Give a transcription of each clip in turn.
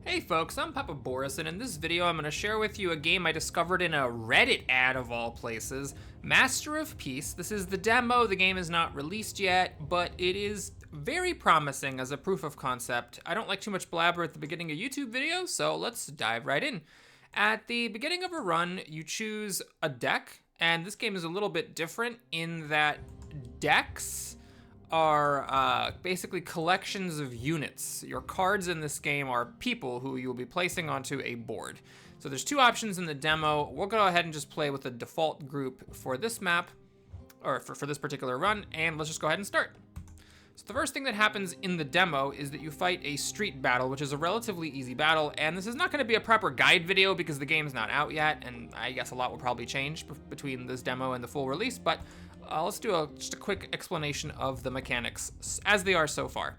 Hey folks, I'm Papa Boris, and in this video I'm going to share with you a game I discovered in a Reddit ad of all places, Master of Peace. This is the demo, the game is not released yet, but it is very promising as a proof of concept. I don't like too much blabber at the beginning of YouTube videos, so let's dive right in. At the beginning of a run, you choose a deck, and this game is a little bit different in that decks are basically collections of units. Your cards in this game are people who you'll be placing onto a board. So there's two options in the demo. We'll go ahead and just play with the default group for this map, or for this particular run, and let's just go ahead and start. So the first thing that happens in the demo is that you fight a street battle, which is a relatively easy battle, and this is not going to be a proper guide video because the game's not out yet, and I guess a lot will probably change between this demo and the full release, but let's do just a quick explanation of the mechanics as they are so far.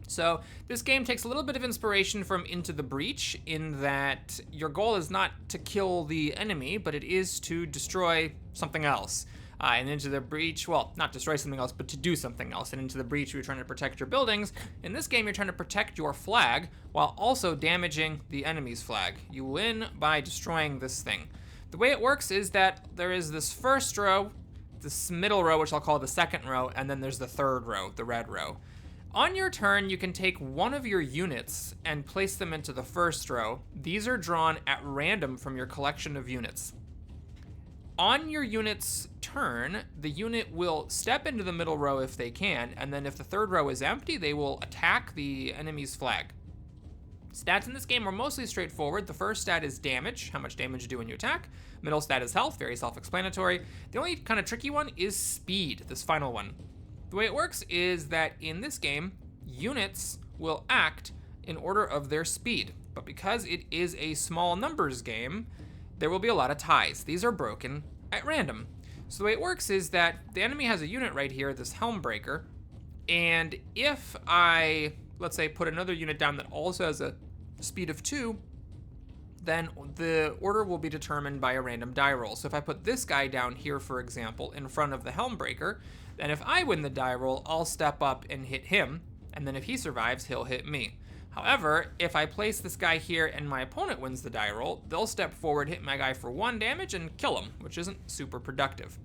So this game takes a little bit of inspiration from Into the Breach in that your goal is not to kill the enemy, but it is to destroy something else. And Into the Breach, well, not destroy something else, but to do something else. And Into the Breach, you're trying to protect your buildings. In this game, you're trying to protect your flag while also damaging the enemy's flag. You win by destroying this thing. The way it works is that there is this first row, this middle row, which I'll call the second row, and then there's the third row, the red row. On your turn, you can take one of your units and place them into the first row. These are drawn at random from your collection of units. On your unit's turn, the unit will step into the middle row if they can, and then if the third row is empty, they will attack the enemy's flag. Stats in this game are mostly straightforward. The first stat is damage, how much damage you do when you attack. Middle stat is health, very self-explanatory. The only kind of tricky one is speed, this final one. The way it works is that in this game, units will act in order of their speed. But because it is a small numbers game, there will be a lot of ties. These are broken at random. So the way it works is that the enemy has a unit right here, this Helmbreaker, and if I, let's say, put another unit down that also has a speed of 2, then the order will be determined by a random die roll. So if I put this guy down here, for example, in front of the Helmbreaker, then if I win the die roll, I'll step up and hit him, and then if he survives, he'll hit me. However, if I place this guy here and my opponent wins the die roll, they'll step forward, hit my guy for 1 damage, and kill him, which isn't super productive.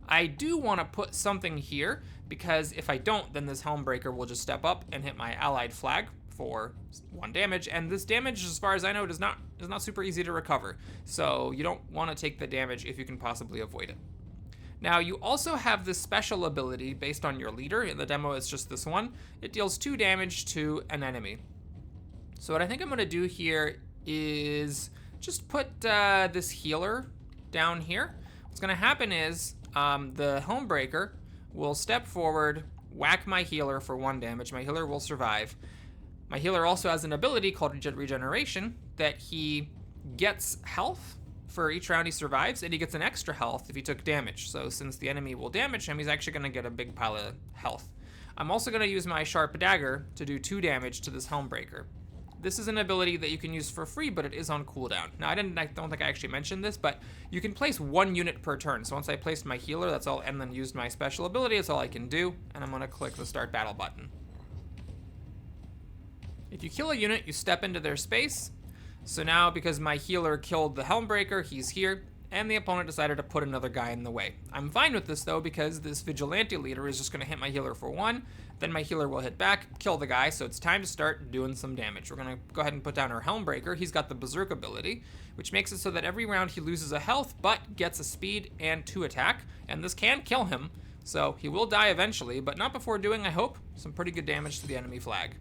I do want to put something here, because if I don't, then this Helmbreaker will just step up and hit my allied flag for 1 damage, and this damage, as far as I know, is not super easy to recover. So you don't want to take the damage if you can possibly avoid it. Now, you also have this special ability based on your leader. In the demo, it's just this one. It deals 2 damage to an enemy. So what I think I'm going to do here is just put this healer down here. What's going to happen is the Helmbreaker will step forward, whack my healer for 1 damage. My healer will survive. My healer also has an ability called Regeneration that he gets health for each round he survives, and he gets an extra health if he took damage. So since the enemy will damage him, he's actually going to get a big pile of health. I'm also going to use my Sharp Dagger to do 2 damage to this Helmbreaker. This is an ability that you can use for free, but it is on cooldown. Now, I don't think I actually mentioned this, but you can place 1 unit per turn. So once I placed my healer, that's all, and then used my special ability, that's all I can do, and I'm going to click the Start Battle button. If you kill a unit, you step into their space. So now, because my healer killed the Helmbreaker, he's here, and the opponent decided to put another guy in the way. I'm fine with this, though, because this Vigilante leader is just going to hit my healer for 1, then my healer will hit back, kill the guy, so it's time to start doing some damage. We're going to go ahead and put down our Helmbreaker. He's got the Berserk ability, which makes it so that every round he loses a health, but gets a speed and 2 attack, and this can kill him, so he will die eventually, but not before doing, I hope, some pretty good damage to the enemy flag.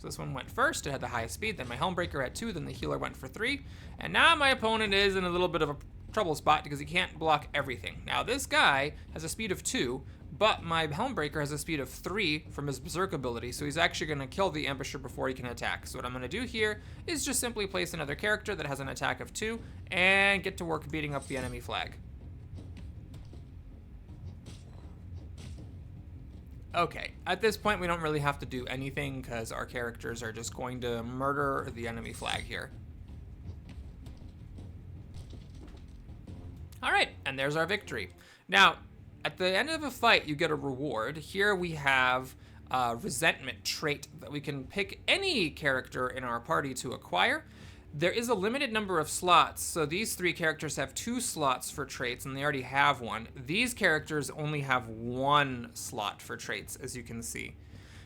So this one went first, it had the highest speed, then my Helmbreaker had 2, then the healer went for 3, and now my opponent is in a little bit of a trouble spot because he can't block everything. Now this guy has a speed of 2, but my Helmbreaker has a speed of 3 from his Berserk ability, so he's actually going to kill the Ambusher before he can attack. So what I'm going to do here is just simply place another character that has an attack of 2, and get to work beating up the enemy flag. Okay, at this point we don't really have to do anything because our characters are just going to murder the enemy flag here. Alright, and there's our victory. Now, at the end of a fight you get a reward. Here we have resentment trait that we can pick any character in our party to acquire. There is a limited number of slots, so these 3 characters have 2 slots for traits, and they already have one. These characters only have 1 slot for traits, as you can see.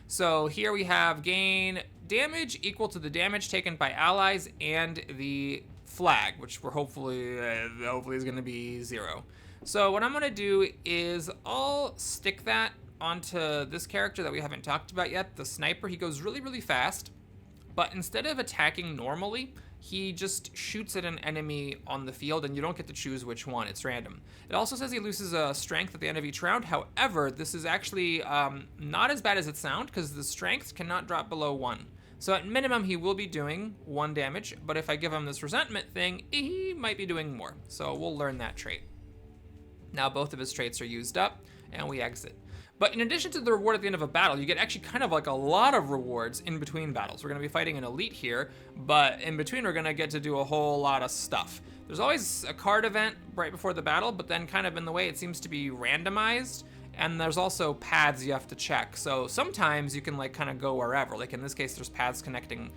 So here we have gain damage equal to the damage taken by allies and the flag, which we're hopefully is going to be 0. So what I'm going to do is I'll stick that onto this character that we haven't talked about yet, the sniper. He goes really, really fast, but instead of attacking normally, he just shoots at an enemy on the field, and you don't get to choose which one. It's random. It also says he loses a strength at the end of each round. However, this is actually not as bad as it sounds, because the strength cannot drop below 1. So at minimum, he will be doing 1 damage, but if I give him this resentment thing, he might be doing more. So we'll learn that trait. Now both of his traits are used up, and we exit. But in addition to the reward at the end of a battle, you get actually kind of like a lot of rewards in between battles. We're going to be fighting an elite here, but in between we're going to get to do a whole lot of stuff. There's always a card event right before the battle, but then kind of in the way it seems to be randomized, and there's also paths you have to check. So sometimes you can like kind of go wherever. Like in this case, there's paths connecting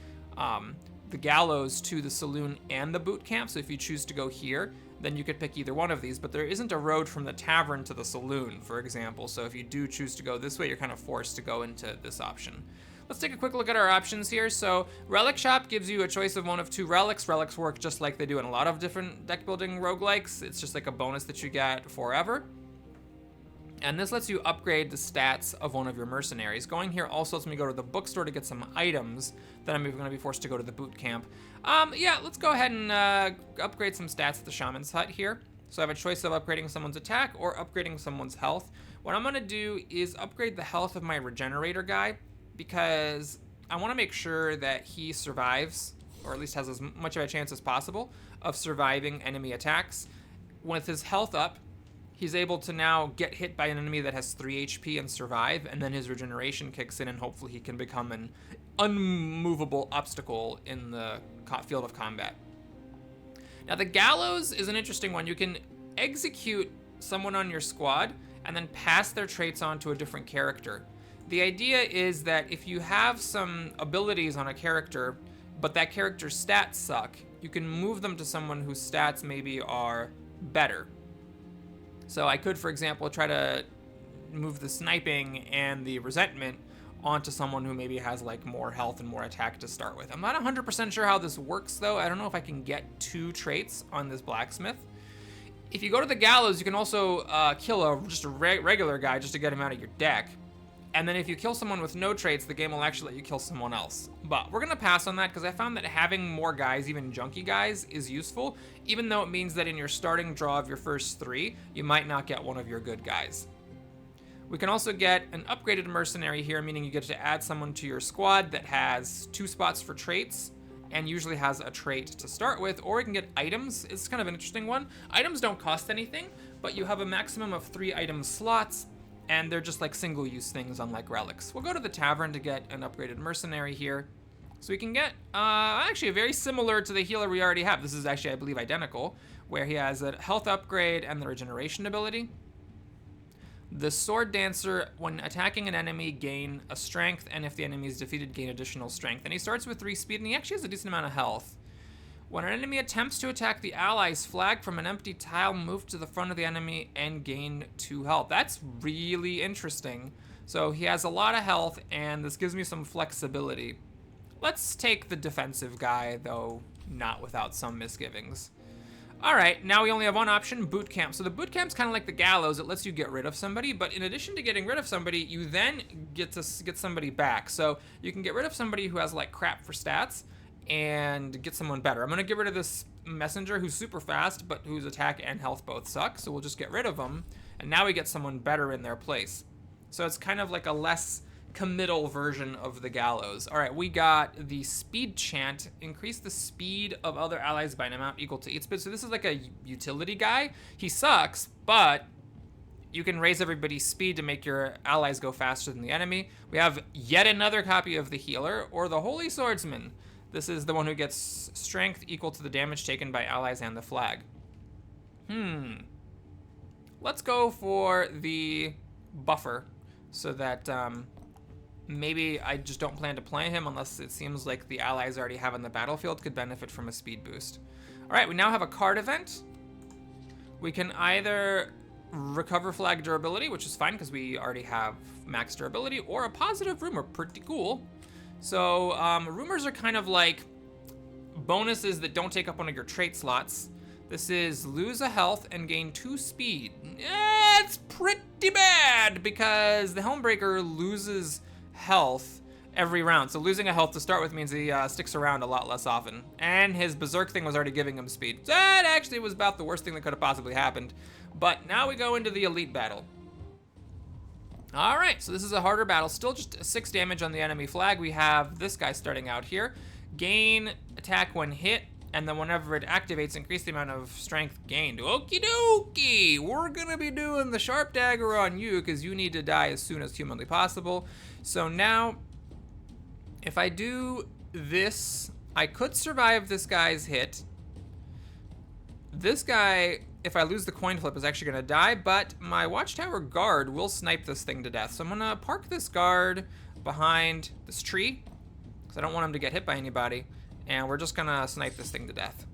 the gallows to the saloon and the boot camp. So if you choose to go here, then you could pick either one of these, but there isn't a road from the tavern to the saloon, for example. So if you do choose to go this way, you're kind of forced to go into this option. Let's take a quick look at our options here. So Relic Shop gives you a choice of one of 2 relics. Relics work just like they do in a lot of different deck building roguelikes. It's just like a bonus that you get forever. And this lets you upgrade the stats of one of your mercenaries. Going here also lets me go to the bookstore to get some items that I'm going to be forced to go to the boot camp. Yeah, let's go ahead and upgrade some stats at the Shaman's Hut here. So I have a choice of upgrading someone's attack or upgrading someone's health. What I'm going to do is upgrade the health of my regenerator guy, because I want to make sure that he survives, or at least has as much of a chance as possible of surviving enemy attacks. With his health up, he's able to now get hit by an enemy that has 3 HP and survive, and then his regeneration kicks in, and hopefully he can become an unmovable obstacle in the field of combat. Now the gallows is an interesting one. You can execute someone on your squad and then pass their traits on to a different character. The idea is that if you have some abilities on a character, but that character's stats suck, you can move them to someone whose stats maybe are better. So I could, for example, try to move the sniping and the resentment onto someone who maybe has like more health and more attack to start with. I'm not 100% sure how this works though. I don't know if I can get 2 traits on this blacksmith. If you go to the gallows, you can also kill just a regular guy just to get him out of your deck. And then if you kill someone with no traits, the game will actually let you kill someone else. But we're gonna pass on that because I found that having more guys, even junky guys, is useful, even though it means that in your starting draw of your first 3, you might not get one of your good guys. We can also get an upgraded mercenary here, meaning you get to add someone to your squad that has 2 spots for traits and usually has a trait to start with, or we can get items. It's kind of an interesting one. Items don't cost anything, but you have a maximum of 3 item slots, and they're just like single-use things, unlike relics. We'll go to the tavern to get an upgraded mercenary here. So we can get, actually very similar to the healer we already have. This is actually, I believe, identical, where he has a health upgrade and the regeneration ability. The Sword Dancer, when attacking an enemy, gain a strength, and if the enemy is defeated, gain additional strength. And he starts with 3 speed, and he actually has a decent amount of health. When an enemy attempts to attack the ally's flag from an empty tile, move to the front of the enemy and gain 2 health. That's really interesting. So he has a lot of health, and this gives me some flexibility. Let's take the defensive guy, though not without some misgivings. All right, now we only have one option, boot camp. So the boot camp's kind of like the gallows. It lets you get rid of somebody, but in addition to getting rid of somebody, you then get to get somebody back. So you can get rid of somebody who has like crap for stats and get someone better. I'm gonna get rid of this messenger who's super fast, but whose attack and health both suck. So we'll just get rid of him, and now we get someone better in their place. So it's kind of like a less committal version of the gallows. All right, we got the speed chant. Increase the speed of other allies by an amount equal to 8 speed. So this is like a utility guy. He sucks, but you can raise everybody's speed to make your allies go faster than the enemy. We have yet another copy of the healer, or the Holy Swordsman. This is the one who gets strength equal to the damage taken by allies and the flag. Let's go for the buffer so that maybe I just don't plan to play him unless it seems like the allies I already have on the battlefield could benefit from a speed boost. All right, we now have a card event. We can either recover flag durability, which is fine because we already have max durability, or a positive rumor, pretty cool. So rumors are kind of like bonuses that don't take up one of your trait slots. This is lose a health and gain 2 speed. It's pretty bad because the Helmbreaker loses health every round. So losing a health to start with means he sticks around a lot less often. And his Berserk thing was already giving him speed. That actually was about the worst thing that could have possibly happened. But now we go into the elite battle. All right, so this is a harder battle. Still just 6 damage on the enemy flag. We have this guy starting out here. Gain attack when hit, and then whenever it activates, increase the amount of strength gained. Okie dokie! We're gonna be doing the sharp dagger on you because you need to die as soon as humanly possible. So now, if I do this, I could survive this guy's hit. This guy, if I lose the coin flip, is actually gonna die, but my Watchtower guard will snipe this thing to death. So I'm gonna park this guard behind this tree, because I don't want him to get hit by anybody, and we're just gonna snipe this thing to death.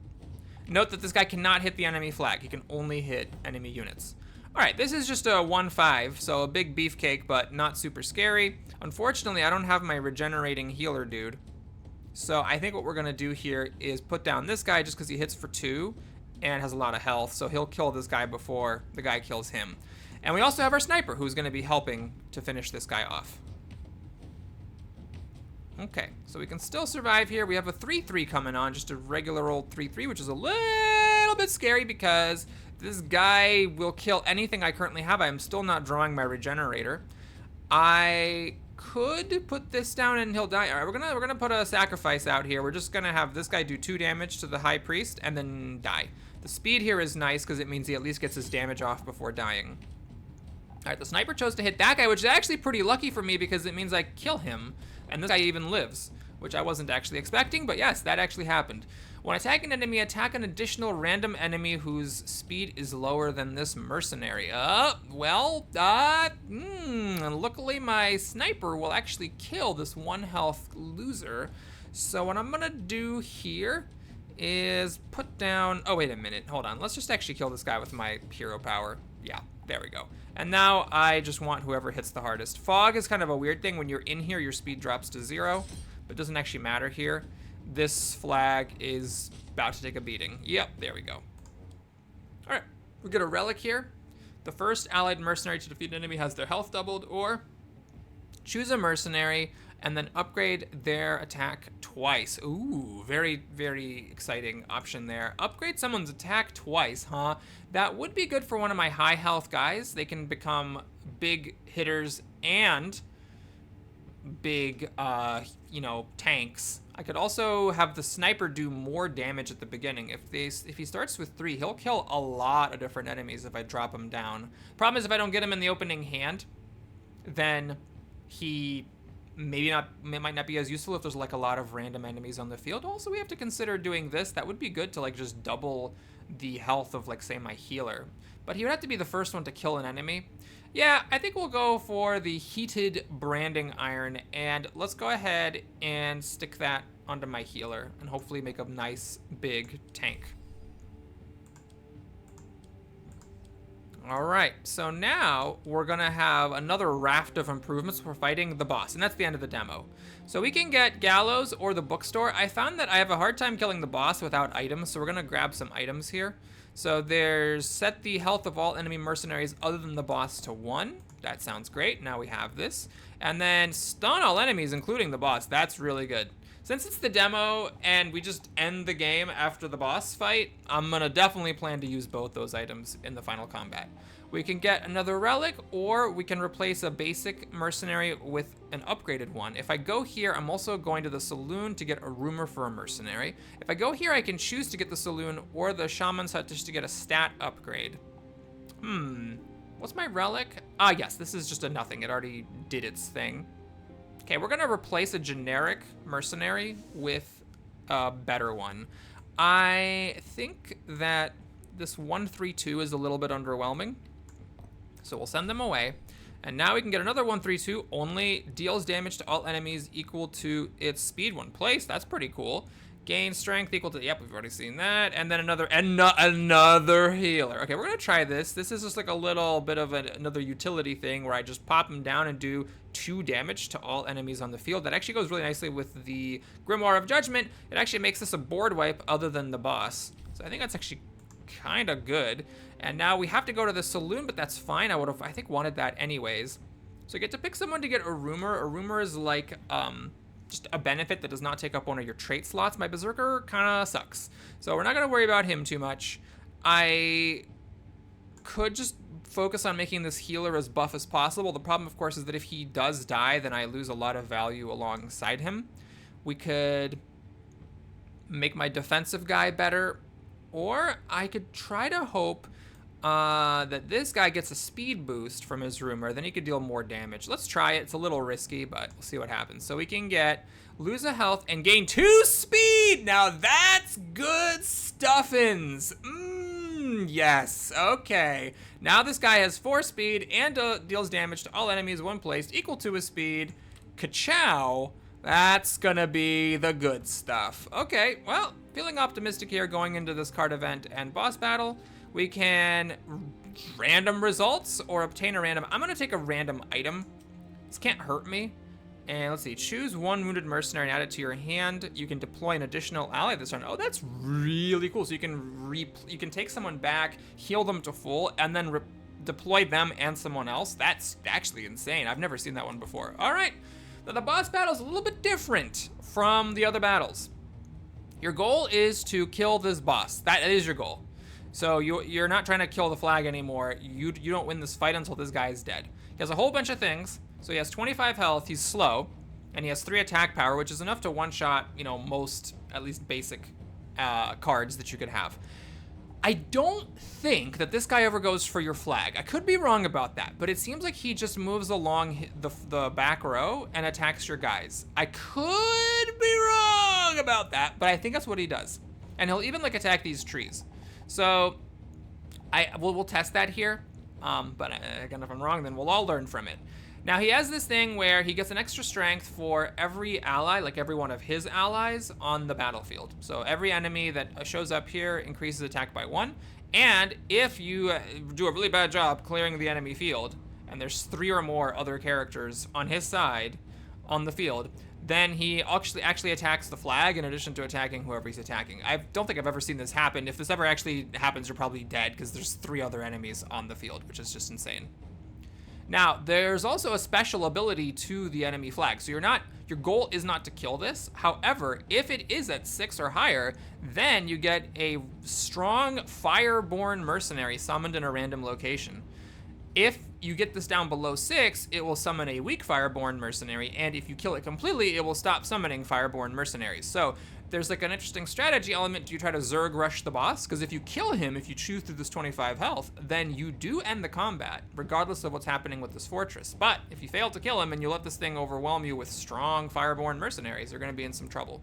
Note that this guy cannot hit the enemy flag. He can only hit enemy units. All right, this is just a 1-5, so a big beefcake, but not super scary. Unfortunately, I don't have my regenerating healer dude. So I think what we're gonna do here is put down this guy just because he hits for 2 and has a lot of health, so he'll kill this guy before the guy kills him. And we also have our sniper, who's gonna be helping to finish this guy off. Okay, so we can still survive here. We have a 3-3 coming on, just a regular old 3-3, which is a little bit scary because this guy will kill anything I currently have. I am still not drawing my regenerator. I could put this down and he'll die. All right, we're gonna put a sacrifice out here. We're just gonna have this guy do 2 damage to the High Priest and then die. The speed here is nice because it means he at least gets his damage off before dying. All right, the sniper chose to hit that guy, which is actually pretty lucky for me because it means I kill him, and this guy even lives, which I wasn't actually expecting, but yes, that actually happened. When attacking an enemy, attack an additional random enemy whose speed is lower than this mercenary. Luckily my sniper will actually kill this 1 health loser. So what I'm gonna do here is put down, oh wait a minute, hold on. Let's just actually kill this guy with my hero power. Yeah, there we go. And now I just want whoever hits the hardest. Fog is kind of a weird thing. When you're in here, your speed drops to 0, but it doesn't actually matter here. This flag is about to take a beating. Yep, there we go. All right, we get a relic here. The first allied mercenary to defeat an enemy has their health doubled, or choose a mercenary and then upgrade their attack twice. Ooh, very, very exciting option there. Upgrade someone's attack twice, huh? That would be good for one of my high health guys. They can become big hitters and big, tanks. I could also have the sniper do more damage at the beginning. If he starts with 3, he'll kill a lot of different enemies if I drop him down. Problem is, if I don't get him in the opening hand, then he might not be as useful if there's like a lot of random enemies on the field. Also, we have to consider doing this. That would be good to like just double the health of like say my healer. But he would have to be the first one to kill an enemy. Yeah, I think we'll go for the heated branding iron, and let's go ahead and stick that onto my healer and hopefully make a nice big tank. All right, so now we're gonna have another raft of improvements for fighting the boss, and that's the end of the demo. So we can get Gallows or the bookstore. I found that I have a hard time killing the boss without items, so we're gonna grab some items here. So there's set the health of all enemy mercenaries other than the boss to 1. That sounds great, now we have this. And then stun all enemies, including the boss. That's really good. Since it's the demo and we just end the game after the boss fight, I'm gonna definitely plan to use both those items in the final combat. We can get another relic, or we can replace a basic mercenary with an upgraded one. If I go here, I'm also going to the saloon to get a rumor for a mercenary. If I go here, I can choose to get the saloon or the shaman's hut just to get a stat upgrade. What's my relic? Ah, yes, this is just a nothing. It already did its thing. Okay, we're gonna replace a generic mercenary with a better one. I think that this 132 is a little bit underwhelming, so we'll send them away. And now we can get another 132, only deals damage to all enemies equal to its speed when placed. That's pretty cool. Gain strength equal to, yep, we've already seen that. And then another healer. Okay, we're gonna try this. This is just like a little bit of another utility thing where I just pop him down and do 2 damage to all enemies on the field. That actually goes really nicely with the Grimoire of Judgment. It actually makes this a board wipe other than the boss. So I think that's actually kind of good. And now we have to go to the saloon, but that's fine. I would have, I think, wanted that anyways. So you get to pick someone to get a rumor. A rumor is like, just a benefit that does not take up one of your trait slots. My Berserker kind of sucks. So we're not going to worry about him too much. I could just focus on making this healer as buff as possible. The problem, of course, is that if he does die, then I lose a lot of value alongside him. We could make my defensive guy better, or I could try to hope that this guy gets a speed boost from his rumor, then he could deal more damage. Let's try it. It's a little risky, but we'll see what happens. So we can lose a health and gain 2 speed. Now that's good stuffins. Yes. Okay. Now this guy has 4 speed and deals damage to all enemies when placed equal to his speed. Ka-chow. That's gonna be the good stuff. Okay, well, feeling optimistic here going into this card event and boss battle. We can random results or obtain a random. I'm gonna take a random item. This can't hurt me. And let's see, choose 1 wounded mercenary and add it to your hand. You can deploy an additional ally this turn. Oh, that's really cool. So you can take someone back, heal them to full, and then deploy them and someone else. That's actually insane. I've never seen that one before. All right, now the boss battle is a little bit different from the other battles. Your goal is to kill this boss. That is your goal. So you're not trying to kill the flag anymore. You don't win this fight until this guy is dead. He has a whole bunch of things. So he has 25 health, he's slow, and he has 3 attack power, which is enough to one-shot, most, at least basic cards that you could have. I don't think that this guy ever goes for your flag. I could be wrong about that, but it seems like he just moves along the back row and attacks your guys. I could be wrong about that, but I think that's what he does. And he'll even attack these trees. So we'll test that here, but again, if I'm wrong, then we'll all learn from it. Now he has this thing where he gets an extra strength for every ally, like every one of his allies on the battlefield. So every enemy that shows up here increases attack by 1. And if you do a really bad job clearing the enemy field, and there's 3 or more other characters on his side on the field, then he actually attacks the flag in addition to attacking whoever he's attacking. I don't think I've ever seen this happen. If this ever actually happens, you're probably dead because there's 3 other enemies on the field, which is just insane. Now, there's also a special ability to the enemy flag. So your goal is not to kill this. However, if it is at 6 or higher, then you get a strong fireborn mercenary summoned in a random location. If you get this down below 6, it will summon a weak fireborn mercenary, and if you kill it completely, it will stop summoning fireborn mercenaries. So there's an interesting strategy element. Do you try to Zerg rush the boss? Because if you kill him, if you chew through this 25 health, then you do end the combat, regardless of what's happening with this fortress. But if you fail to kill him and you let this thing overwhelm you with strong fireborn mercenaries, you're gonna be in some trouble.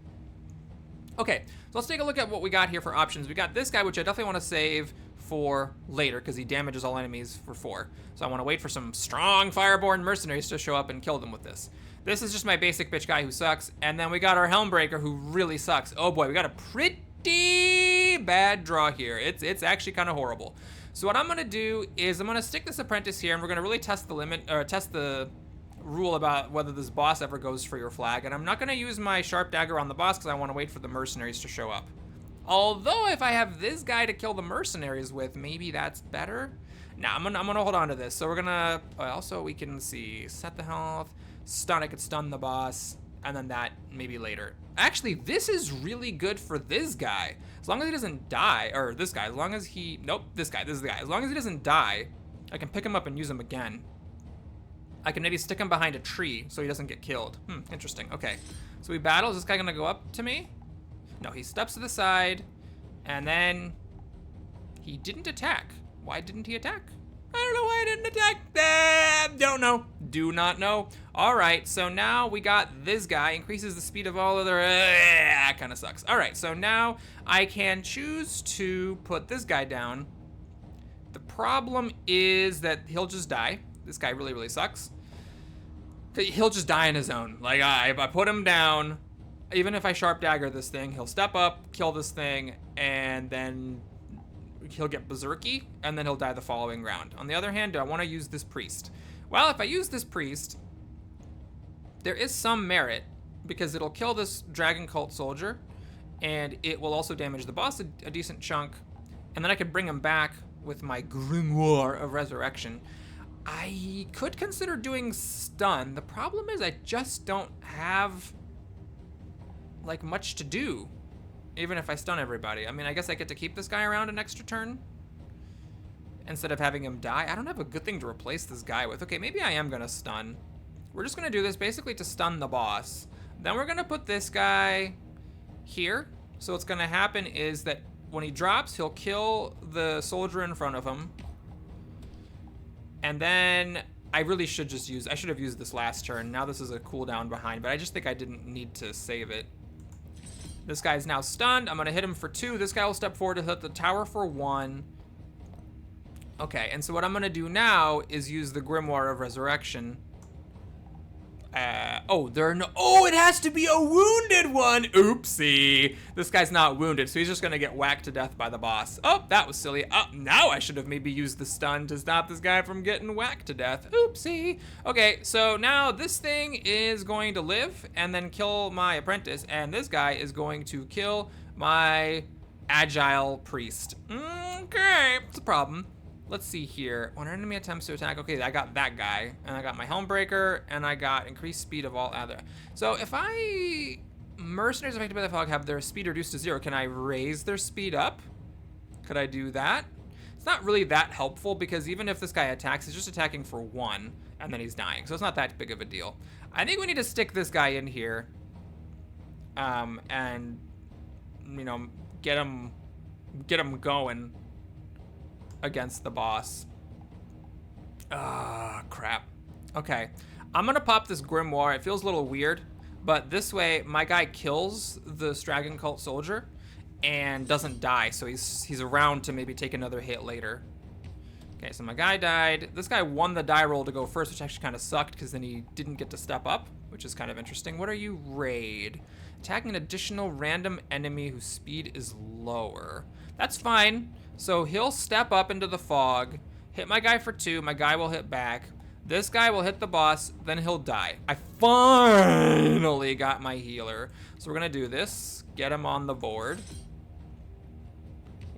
Okay, so let's take a look at what we got here for options. We got this guy, which I definitely want to save for later because he damages all enemies for 4. So I want to wait for some strong fireborn mercenaries to show up and kill them with this. This is just my basic bitch guy who sucks. And then we got our Helmbreaker who really sucks. Oh boy, we got a pretty bad draw here. It's actually kind of horrible. So what I'm going to do is I'm going to stick this apprentice here and we're going to really test the limit, or test the rule about whether this boss ever goes for your flag. And I'm not going to use my sharp dagger on the boss because I want to wait for the mercenaries to show up. Although if I have this guy to kill the mercenaries with, maybe that's better. Now I'm gonna hold on to this. So we're gonna also we can see set the health, stun. I could stun the boss, and then that maybe later. Actually, this is really good for this guy. As long as he doesn't die, or this guy. As long as he this guy. This is the guy. As long as he doesn't die, I can pick him up and use him again. I can maybe stick him behind a tree so he doesn't get killed. Interesting. Okay, so we battle. Is this guy gonna go up to me? No, he steps to the side, and then he didn't attack. Why didn't he attack? I don't know why he didn't attack. Don't know. Do not know. All right, so now we got this guy. Increases the speed of all other... kind of sucks. All right, so now I can choose to put this guy down. The problem is that he'll just die. This guy really, really sucks. He'll just die on his own. Like, if I put him down, even if I sharp dagger this thing, he'll step up, kill this thing, and then he'll get berserky, and then he'll die the following round. On the other hand, do I want to use this priest? Well, if I use this priest, there is some merit, because it'll kill this Dragon Cult soldier, and it will also damage the boss a decent chunk, and then I could bring him back with my Grimoire of Resurrection. I could consider doing stun. The problem is I just don't have, like, much to do, even if I stun everybody. I mean, I guess I get to keep this guy around an extra turn instead of having him die. I don't have a good thing to replace this guy with. Okay, maybe I am gonna stun. We're just gonna do this basically to stun the boss. Then we're gonna put this guy here. So what's gonna happen is that when he drops, he'll kill the soldier in front of him. And then I really should just I should have used this last turn. Now this is a cooldown behind, but I just think I didn't need to save it. This guy's now stunned. I'm gonna hit him for 2. This guy will step forward to hit the tower for 1. Okay, and so what I'm gonna do now is use the Grimoire of Resurrection. Oh, it has to be a wounded one. Oopsie. This guy's not wounded, so he's just gonna get whacked to death by the boss. Oh, that was silly. Oh, now I should have maybe used the stun to stop this guy from getting whacked to death. Oopsie. Okay, so now this thing is going to live and then kill my apprentice, and this guy is going to kill my agile priest. Okay, it's a problem. Let's see here. When an enemy attempts to attack, okay, I got that guy, and I got my Helmbreaker, and I got increased speed of all other. So if mercenaries affected by the fog have their speed reduced to 0, can I raise their speed up? Could I do that? It's not really that helpful, because even if this guy attacks, he's just attacking for 1, and then he's dying. So it's not that big of a deal. I think we need to stick this guy in here, and, you know, get him going against the boss. Ah, crap. Okay, I'm gonna pop this Grimoire. It feels a little weird, but this way my guy kills the Dragon Cult soldier and doesn't die, so he's around to maybe take another hit later. Okay, so my guy died. This guy won the die roll to go first, which actually kind of sucked because then he didn't get to step up, which is kind of interesting. What are you? Raid. Attacking an additional random enemy whose speed is lower. That's fine. So he'll step up into the fog, hit my guy for 2, my guy will hit back. This guy will hit the boss, then he'll die. I finally got my healer. So we're gonna do this, get him on the board.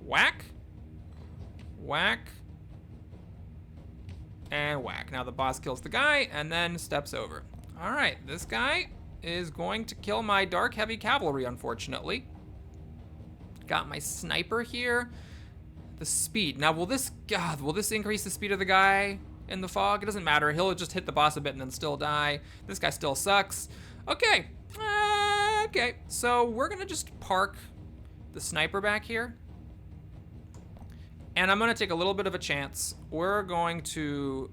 Whack, whack, and whack. Now the boss kills the guy and then steps over. All right, this guy is going to kill my Dark Heavy Cavalry, unfortunately. Got my sniper here. The speed. Now, will this increase the speed of the guy in the fog? It doesn't matter. He'll just hit the boss a bit and then still die. This guy still sucks. Okay. Okay. So we're going to just park the sniper back here. And I'm going to take a little bit of a chance. We're going to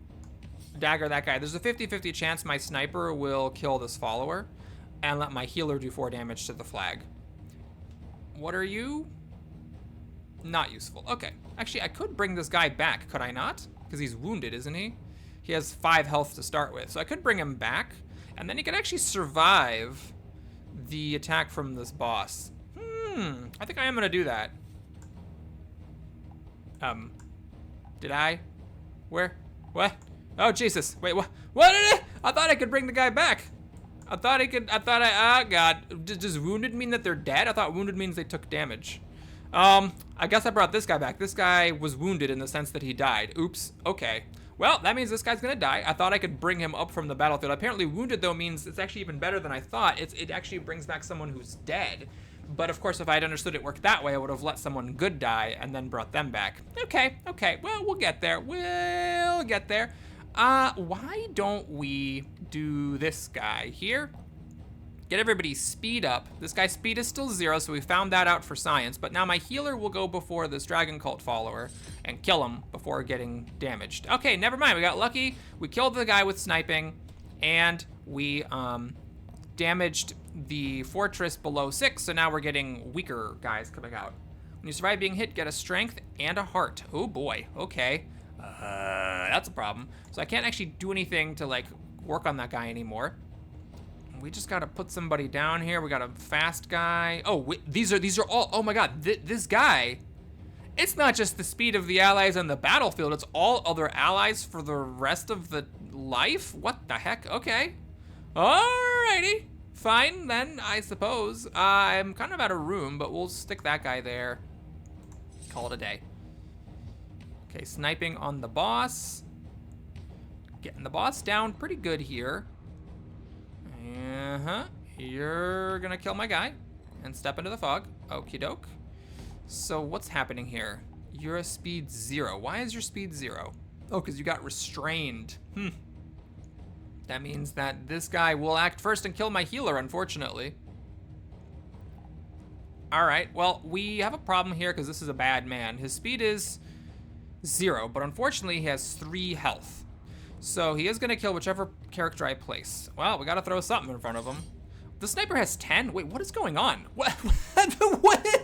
dagger that guy. There's a 50-50 chance my sniper will kill this follower and let my healer do 4 damage to the flag. What are you? Not useful. Okay. Actually, I could bring this guy back, could I not? Because he's wounded, isn't he? He has 5 health to start with. So I could bring him back, and then he could actually survive the attack from this boss. I think I am going to do that. Did I? Where? What? Oh, Jesus. Wait, what? What? I thought I could bring the guy back. oh God. Does wounded mean that they're dead? I thought wounded means they took damage. I guess I brought this guy back. This guy was wounded in the sense that he died. Oops. Okay. Well, that means this guy's gonna die. I thought I could bring him up from the battlefield. Apparently wounded, though, means it's actually even better than I thought. It actually brings back someone who's dead. But of course, if I had understood it worked that way, I would have let someone good die and then brought them back. Okay. Well, we'll get there. We'll get there. Why don't we do this guy here? Get everybody's speed up. This guy's speed is still 0, so we found that out for science. But now my healer will go before this Dragon Cult follower and kill him before getting damaged. Okay, never mind. We got lucky. We killed the guy with sniping, and we damaged the fortress below 6, so now we're getting weaker guys coming out. When you survive being hit, get a strength and a heart. Oh boy, okay. That's a problem. So I can't actually do anything to, like, work on that guy anymore. We just gotta put somebody down here. We got a fast guy. Oh, wait, these are all, oh my god, this guy, it's not just the speed of the allies on the battlefield, it's all other allies for the rest of the life? What the heck? Okay. Alrighty. Fine, then, I suppose. I'm kind of out of room, but we'll stick that guy there. Call it a day. Okay, sniping on the boss. Getting the boss down pretty good here. Uh-huh. You're gonna kill my guy and step into the fog. Okie doke. So what's happening here? You're a speed 0. Why is your speed 0? Oh, because you got restrained. That means that this guy will act first and kill my healer, unfortunately. All right, well, we have a problem here because this is a bad man. His speed is 0, but unfortunately he has 3 health. So he is gonna kill whichever character I place. Well, we gotta throw something in front of him. The sniper has 10? Wait, what is going on? What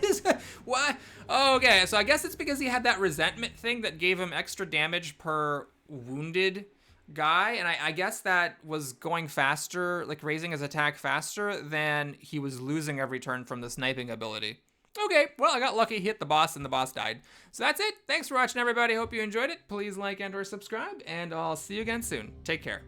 is, what? Oh, okay, so I guess it's because he had that resentment thing that gave him extra damage per wounded guy, and I guess that was going faster, like raising his attack faster than he was losing every turn from the sniping ability. Okay, well, I got lucky, hit the boss, and the boss died. So that's it. Thanks for watching, everybody. Hope you enjoyed it. Please like and or subscribe, and I'll see you again soon. Take care.